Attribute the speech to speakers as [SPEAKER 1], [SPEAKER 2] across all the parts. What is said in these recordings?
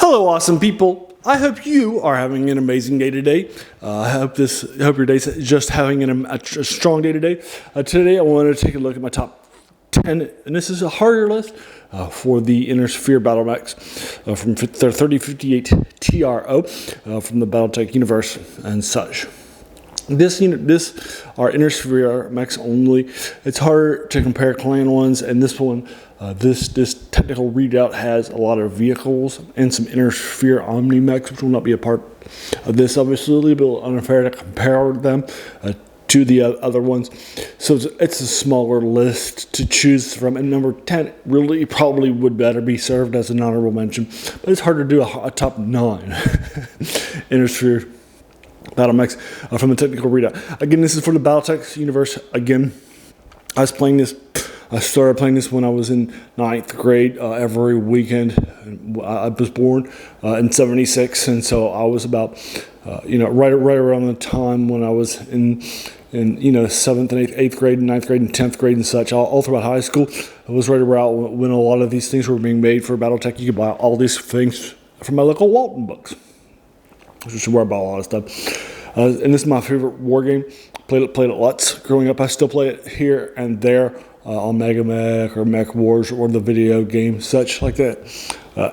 [SPEAKER 1] Hello, awesome people. I hope you are having an amazing day today. I hope your day's just having a strong day today. Today, I want to take a look at my top 10, and this is a harder list for the Inner Sphere BattleMechs from their 3058 TRO from the BattleTech universe and such. This are Inner Sphere mechs only. It's harder to compare clan ones, and this one, this technical readout has a lot of vehicles and some Inner Sphere Omni mechs, which will not be a part of this. Obviously, a little bit unfair to compare them to the other ones. So it's a smaller list to choose from, and number 10 really probably would better be served as an honorable mention, but it's hard to do a top 9 Inner Sphere BattleMechs from the technical readout. Again, this is for the BattleTech universe. Again, I started playing this when I was in 9th grade. Every weekend, I was born in '76, and so I was about, right around the time when I was in 7th and 8th grade, and 9th grade, and 10th grade, and such. All throughout high school, it was right around when a lot of these things were being made for BattleTech. You could buy all these things from my local Walton books, which is where I bought a lot of stuff. And this is my favorite war game. Played it lots growing up. I still play it here and there on MegaMek or MekWars or the video game, such like that,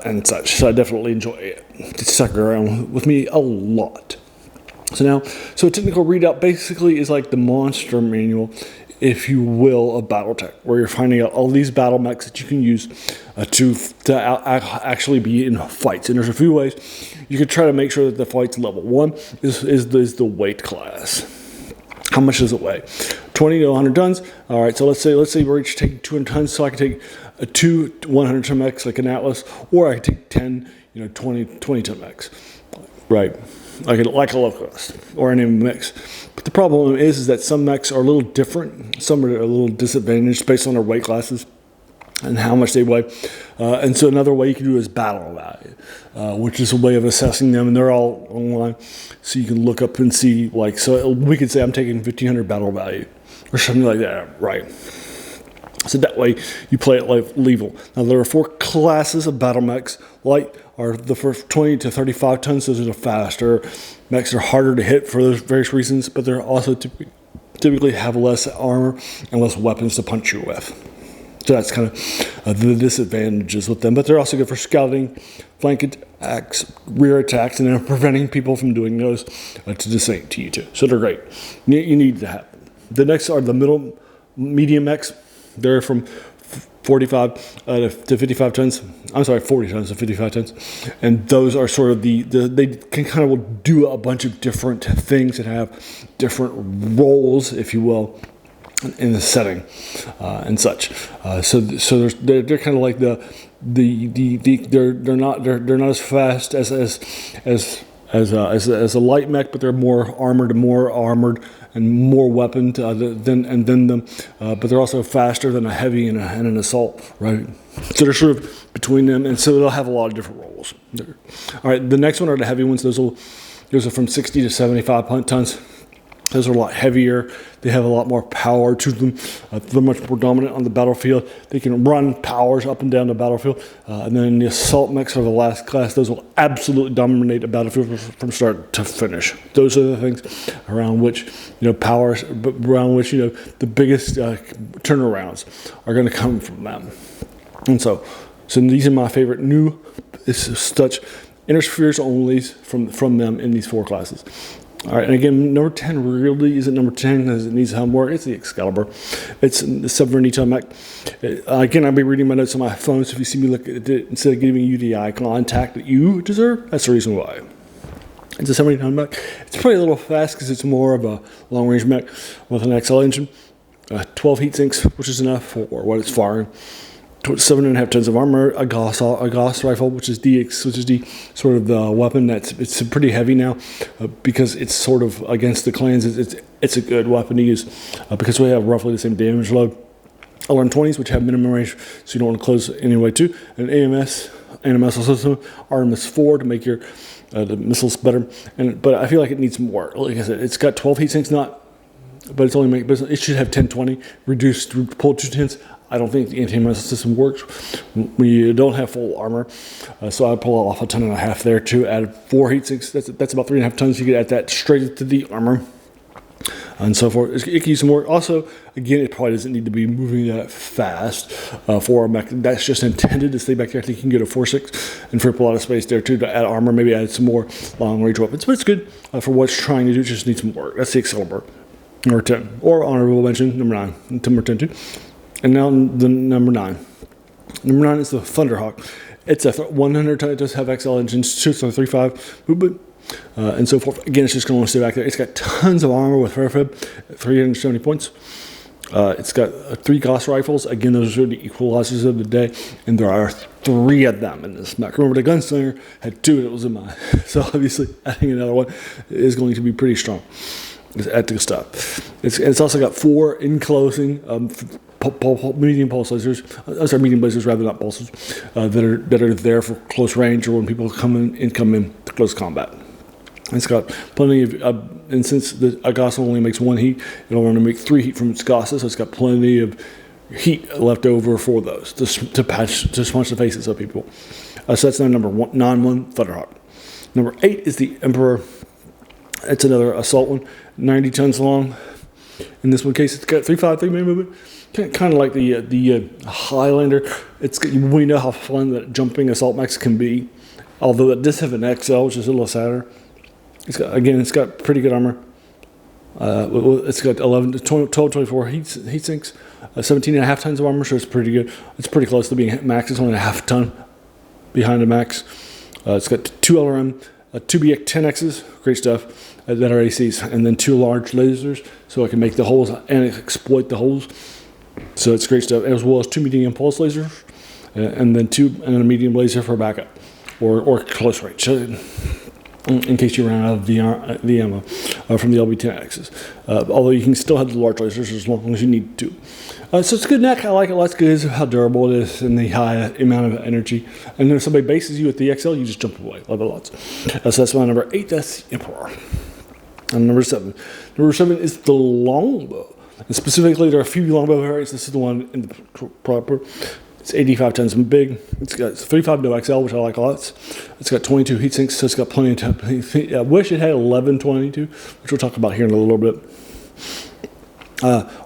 [SPEAKER 1] and such. So I definitely enjoy it. It stuck around with me a lot. So a technical readout basically is like the monster manual, if you will, of BattleTech, where you're finding out all these battle mechs that you can use to actually be in fights. And there's a few ways you could try to make sure that the fight's level 1 is the weight class. How much does it weigh? 20 to 100 tons. All right, so let's say we're each taking 200 tons, so I can take two 100 ton mechs like an Atlas, or I can take 10, 20 ton mechs, right? Like a low cost or any mix. But the problem is that some mechs are a little different. Some are a little disadvantaged based on their weight classes and how much they weigh. And so another way you can do is battle value, which is a way of assessing them, and they're all online. So you can look up and see, so we could say I'm taking 1,500 battle value or something like that, right? So that way you play it like lethal. Now there are 4 classes of battle mechs. Light are the first 20 to 35 tons. Those are the faster mechs. Are harder to hit for those various reasons, but they're also typically have less armor and less weapons to punch you with. So that's kind of the disadvantages with them. But they're also good for scouting, flank attacks, rear attacks, and then preventing people from doing those to the same to you too. So they're great. You need to have them. The next are the medium mechs. They're from 45 to 55 tons. I'm sorry, 40 tons to 55 tons. And those are sort of they can kind of do a bunch of different things that have different roles, if you will, in the setting and such. So they're kind of like they're not as fast as a light mech, but they're more armored and more weaponed than them. But they're also faster than a heavy and an assault, right? So they're sort of between them, and so they'll have a lot of different roles. All right, the next one are the heavy ones. Those are from 60 to 75 tons. Those are a lot heavier. They have a lot more power to them. They're much more dominant on the battlefield. They can run powers up and down the battlefield. And then the assault mechs are the last class. Those will absolutely dominate the battlefield from start to finish. Those are the things around which, powers, around which, the biggest turnarounds are going to come from them. And so these are my favorite new such Inner Spheres only from them in these 4 classes. All right, and again, number 10 really isn't number 10 because it needs homework. It's the Excalibur. It's the 70 ton mech. Again, I'll be reading my notes on my phone, so if you see me look at it, instead of giving you the eye contact that you deserve, that's the reason why. It's a 70 ton mech. It's probably a little fast because it's more of a long-range mech with an XL engine. 12 heat sinks, which is enough for what it's firing. 7.5 tons of armor, a Gauss rifle, which is the sort of the weapon it's pretty heavy now because it's sort of against the clans. It's a good weapon to use because we have roughly the same damage load. LRM-20s, which have minimum range, so you don't want to close anyway too. And AMS missile system, RMS-4 to make your the missiles better. But I feel like it needs more. Like I said, it's got 12 heat sinks, but it's only it should have 10-20 reduced pulled 2 tens. I don't think the anti-missile system works when you don't have full armor. So I pull off a 1.5 there too. Add 4 heat sinks. That's about 3.5 tons. You could add that straight into the armor. And so forth. It can use some work. Also, again, it probably doesn't need to be moving that fast for a mech. That's just intended to stay back there. I think you can get a 4.6 and free up a lot of space there too to add armor. Maybe add some more long-range weapons. But it's good for what it's trying to do. It just needs some work. That's the Excalibur. Number 10. Or honorable mention, number 9. Number 10 too. And now the number 9. Number 9 is the Thunderhawk. It's a 100 ton. It does have XL engines. Shoots on 3.5 movement. And so forth. Again, it's just going to stay back there. It's got tons of armor with Fairfib, 370 points. It's got 3 Gauss rifles. Again, those are the equalizers of the day. And there are 3 of them in this mech. Remember, the Gunslinger had 2 and it was in mine. So obviously, adding another one is going to be pretty strong. At the stuff. It's also got 4 enclosing medium pulse lasers. Sorry, medium lasers rather, not pulses, that are there for close range or when people come in to close combat. It's got plenty of, and since the Gauss only makes 1 heat, it'll want to make 3 heat from its Gausses, so it's got plenty of heat left over for those to punch the faces of people. So that's now number 1, non-1 Thunderhawk. Number 8 is the Emperor. It's another assault one, 90 tons long. In this one case, it's got 3.5 3-man movement. Kind of like the Highlander. We know how fun that jumping assault mechs can be. Although it does have an XL, which is a little sadder. It's got pretty good armor. It's got 24 heat sinks, 17.5 tons of armor, so it's pretty good. It's pretty close to being max. It's only a half ton behind the max. It's got 2 LRM, 2 BX-10Xs, great stuff, that are ACs, and then 2 large lasers, so I can make the holes and exploit the holes. So it's great stuff, as well as 2 medium pulse lasers, and then a medium laser for backup, or close range. In case you ran out of the ammo from the LB-10Xs. Although you can still have the large lasers as long as you need to. So it's a good neck. I like it. Lots good is how durable it is and the high amount of energy. And if somebody bases you with the XL, you just jump away. Love it lots. So that's my number 8. That's the Emperor. And number 7. Number 7 is the Longbow. And specifically, there are a few longbow variants. This is the one in the proper. It's 85 tons and big. It's got 3.5 no XL, which I like a lot. It's got 22 heat sinks, so it's got plenty of time. I wish it had 1122, which we'll talk about here in a little bit.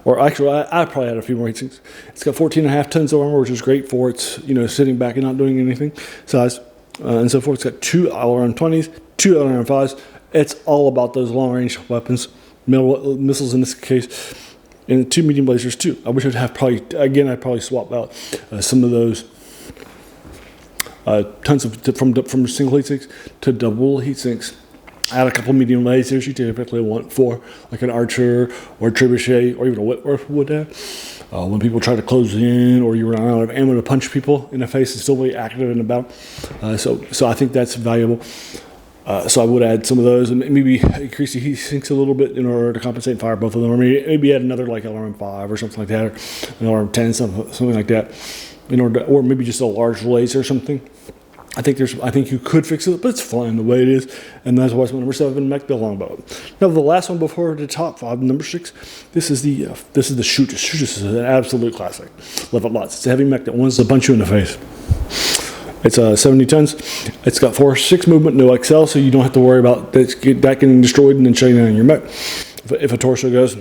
[SPEAKER 1] Or actually, I probably had a few more heat sinks. It's got 14.5 tons of armor, which is great for its sitting back and not doing anything size, and so forth. It's got 2 LRM-20s, 2 LRM-5s. It's all about those long-range weapons, missiles in this case. And 2 medium lasers too. I wish I'd have I'd probably swap out some of those tons from single heat sinks to double heat sinks. Add a couple medium lasers you typically want for like an archer or a trebuchet or even a Whitworth would have. When people try to close in or you run out of ammo to punch people in the face and still be active and about. So I think that's valuable. So I would add some of those and maybe increase the heat sinks a little bit in order to compensate and fire both of them, or maybe add another like LRM-5 or something like that, or an LRM-10, something like that, or maybe just a large laser or something. I think you could fix it, but it's fine the way it is, and that's why it's my number 7 mech, the Longbow. Now the last one before the top 5, number 6. This is the Shootist. Shootist is an absolute classic. Love it lots. It's a heavy mech that wants to punch you in the face. It's 70 tons. It's got 4.6 movement, no XL, so you don't have to worry about that getting destroyed and then shutting down your mech if a torso goes.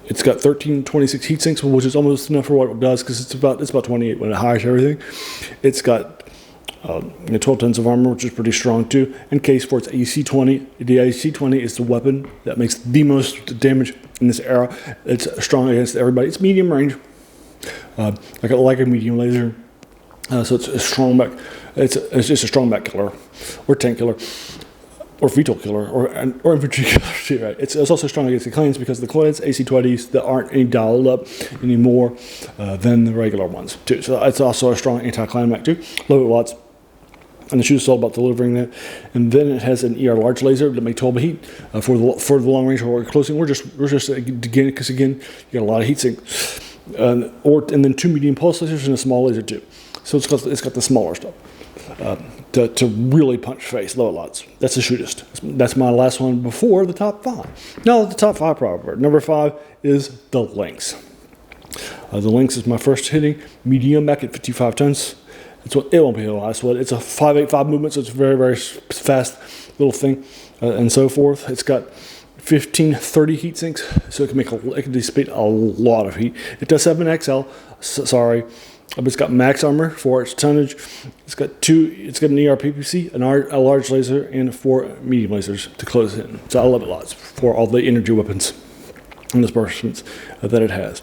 [SPEAKER 1] It's got 1326 heat sinks, which is almost enough for what it does because it's about 28 when it hires everything. It's got 12 tons of armor, which is pretty strong too. And case for its AC-20. The AC-20 is the weapon that makes the most damage in this era. It's strong against everybody. It's medium range, like a medium laser. So it's a strong mech. It's just a strong mech killer, or tank killer, or VTOL killer, or infantry killer too, right? It's also strong against the clans because the clans AC-20s that aren't any dialed up anymore than the regular ones too. So it's also a strong anti-clan mech too. Love it lots. And the shoot is all about delivering that. And then it has an ER large laser that makes 12 heat for the long range or closing. We're just again because you got a lot of heat sink. And then 2 medium pulse lasers and a small laser too. So it's got the smaller stuff to really punch face. Love it lots. That's the Shootist. That's my last one before the top 5. Now the top 5 proper. Number 5 is the Lynx. The Lynx is my first hitting MegaMek at 55 tons. It won't be the last one. It's a 585 movement, so it's a very, very fast little thing, and so forth. It's got 1530 heat sinks, so it can dissipate a lot of heat. It does have an XL, but it's got max armor for its tonnage. It's got an ERPPC, a large laser, and 4 medium lasers to close it in. So I love it lots for all the energy weapons and disbursements that it has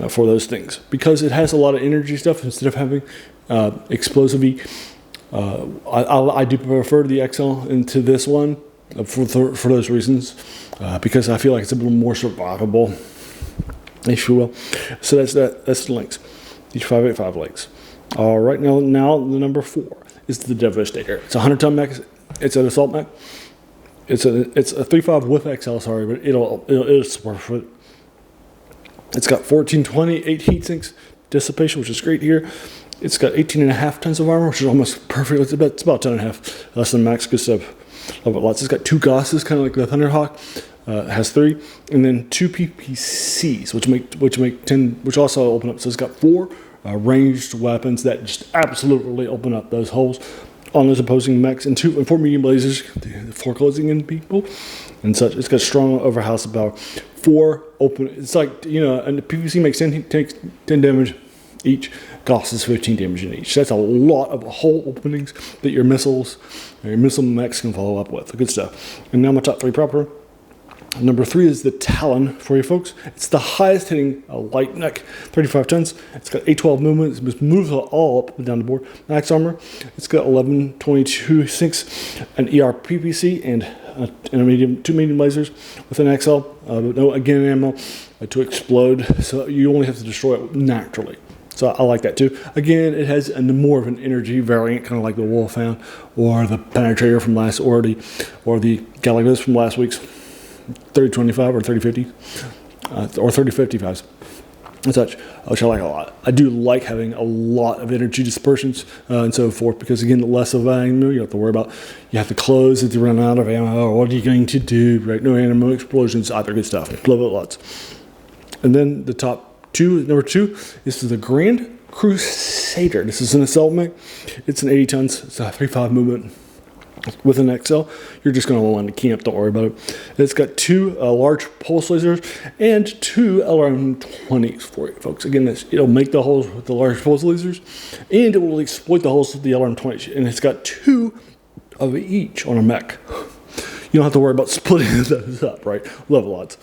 [SPEAKER 1] for those things, because it has a lot of energy stuff instead of having explosive. I do prefer the XL into this one for those reasons, because I feel like it's a little more survivable, if you will. So that's the Lynx. Each 585 Lynx. All right, now the number 4 is the Devastator. It's a 100-ton mech. It's an assault mech. It's a 3.5 with XL, but it'll support for it. It's got 1428 heat sinks dissipation, which is great here. It's got 18.5 tons of armor, which is almost perfect. It's about 10.5 less than max. Good stuff. Love it lots. It's got 2 Gosses, kind of like the Thunderhawk. It has 3, and then 2 PPCs, which also open up. So it's got 4 ranged weapons that just absolutely open up those holes on those opposing mechs, and 4 medium lasers for closing in people and such. It's got strong overhouse about 4 open. It's like, and the PPC makes 10 damage each. Goss is 15 damage in each. That's a lot of hole openings that your missile mechs can follow up with. Good stuff. And now my top 3 proper. Number 3 is the Talon for you folks. It's the highest hitting light mech, 35 tons. It's got 812 movement. It moves all up and down the board. Max armor. It's got 1122 sinks, an ERPPC, and 2 medium lasers with an XL. No ammo to explode, so you only have to destroy it naturally. So I like that too. Again, it has more of an energy variant, kind of like the Wolfhound or the Penetrator from or the Galactus from last week's 3025 or 3050 or 3055s and such, which I like a lot. I do like having a lot of energy dispersions and so forth, because again, less of ammo, you have to worry about, you have to close if you run out of ammo, or what are you going to do, right? No ammo explosions, either. Good stuff. Love it lots. And then the number 2 is the Grand Crusader. This is an assault mech. It's an 80 tons. It's a 3.5 movement with an XL. You're just going to want to camp. Don't worry about it. It's got 2 large pulse lasers and 2 LRM-20s for you folks. Again, it'll make the holes with the large pulse lasers, and it will exploit the holes with the LRM-20s. And it's got 2 of each on a mech. You don't have to worry about splitting those up, right? Love it lots.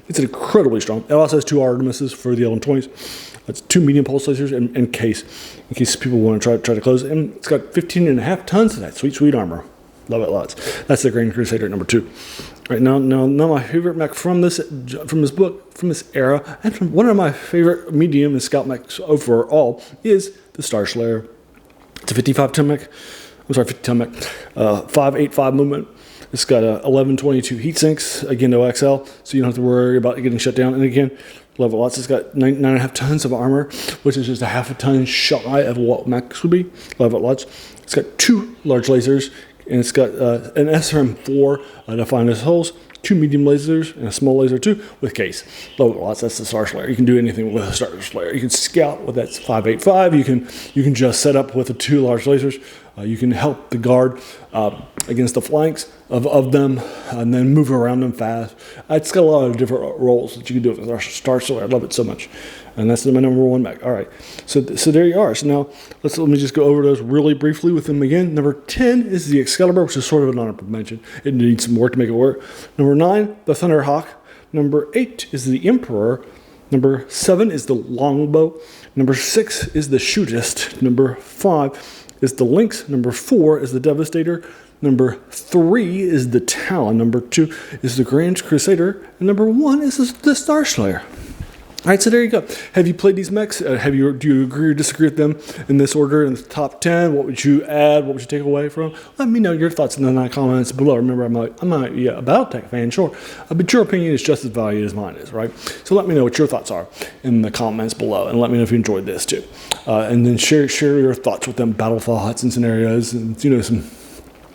[SPEAKER 1] It's incredibly strong. It also has 2 Artemises for the LM-20s. That's 2 medium pulse lasers in case people want to try to close it. And it's got 15.5 tons of that sweet armor. Love it lots. That's the Grand Crusader number 2. Right now my favorite mech from this book, from this era, and from one of my favorite medium and scout mechs overall is the Star Slayer. It's a 55-ton mech. I'm sorry, 50-ton mech. 585 movement. It's got 1122 heat sinks, again, no XL, so you don't have to worry about it getting shut down. And again, love it lots. It's got 9.5 tons of armor, which is just a half a ton shy of what mechs would be. Love it lots. It's got 2 large lasers, and it's got an SRM-4 to find its holes, 2 medium lasers, and a small laser too with case. Love it lots. That's the Star Slayer. You can do anything with a Star Slayer. You can scout with that 585. You can just set up with the 2 large lasers. You can help the guard against the flanks of them, and then move around them fast. It's got a lot of different roles that you can do with the Star Slayer. I love it so much. And that's my number 1 mech. All right, so there you are. So now let me just go over those really briefly with them again. Number 10 is the Excalibur, which is sort of an honorable mention. It needs some work to make it work. Number 9, the Thunderhawk. Number 8 is the Emperor. Number 7 is the Longbow. Number 6 is the Shootist. Number 5 is the Lynx. Number 4 is the Devastator. Number 3 is the Talon. Number 2 is the Grand Crusader. And number 1 is the Star Slayer. All right, so there you go. Have you played these mechs? Do you agree or disagree with them in this order in the top 10? What would you add? What would you take away from? Let me know your thoughts in the comments below. Remember, I'm not a BattleTech fan, sure, but your opinion is just as valued as mine is, right? So let me know what your thoughts are in the comments below, and let me know if you enjoyed this too. And then share your thoughts with them, battle thoughts and scenarios, and some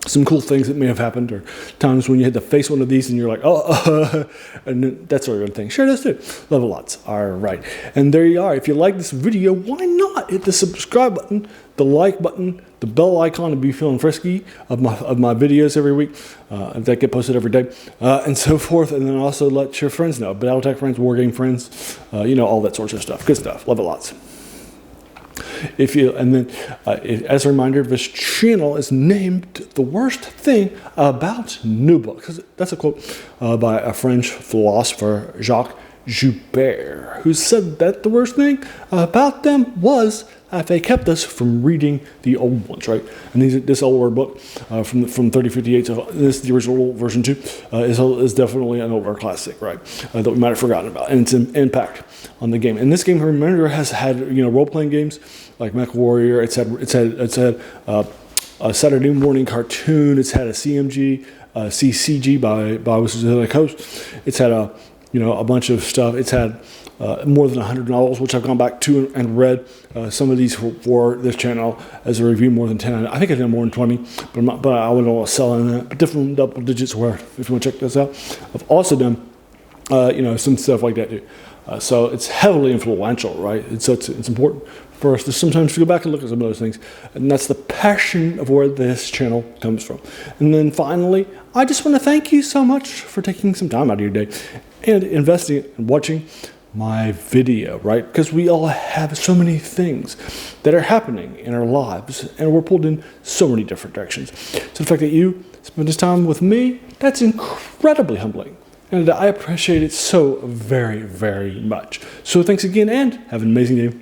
[SPEAKER 1] some cool things that may have happened, or times when you had to face one of these and you're like, oh, and that sort of thing. Share those too. Love it lots. All right. And there you are. If you like this video, why not hit the subscribe button, the like button, the bell icon to be feeling frisky of my videos every week that get posted every day, and so forth. And then also let your friends know, BattleTech friends, wargame friends, all that sorts of stuff. Good stuff. Love it lots. As a reminder, this channel is named "The Worst Thing About New Books." That's a quote by a French philosopher, Jacques Joubert, who said that the worst thing about them was they kept us from reading the old ones, right? And this older book from 3058, so this the original version too, is definitely an older classic, right? That we might have forgotten about, and its impact on the game. And this game, remember, has had role-playing games like MekWars. It's had a Saturday morning cartoon. It's had a CMG, CCG by Wizards of the Coast. It's had a bunch of stuff. It's had more than 100 novels, which I've gone back to and read. Some of these for this channel as a review, more than 10. I think I've done more than 20, but I wouldn't want to sell in that. But different double digits where, if you want to check this out. I've also done, some stuff like that too. So it's heavily influential, right? It's important for us to sometimes go back and look at some of those things. And that's the passion of where this channel comes from. And then finally, I just want to thank you so much for taking some time out of your day and investing and watching my video, right? Because we all have so many things that are happening in our lives, and we're pulled in so many different directions. So the fact that you spend this time with me, that's incredibly humbling. And I appreciate it so very, very much. So thanks again, and have an amazing day.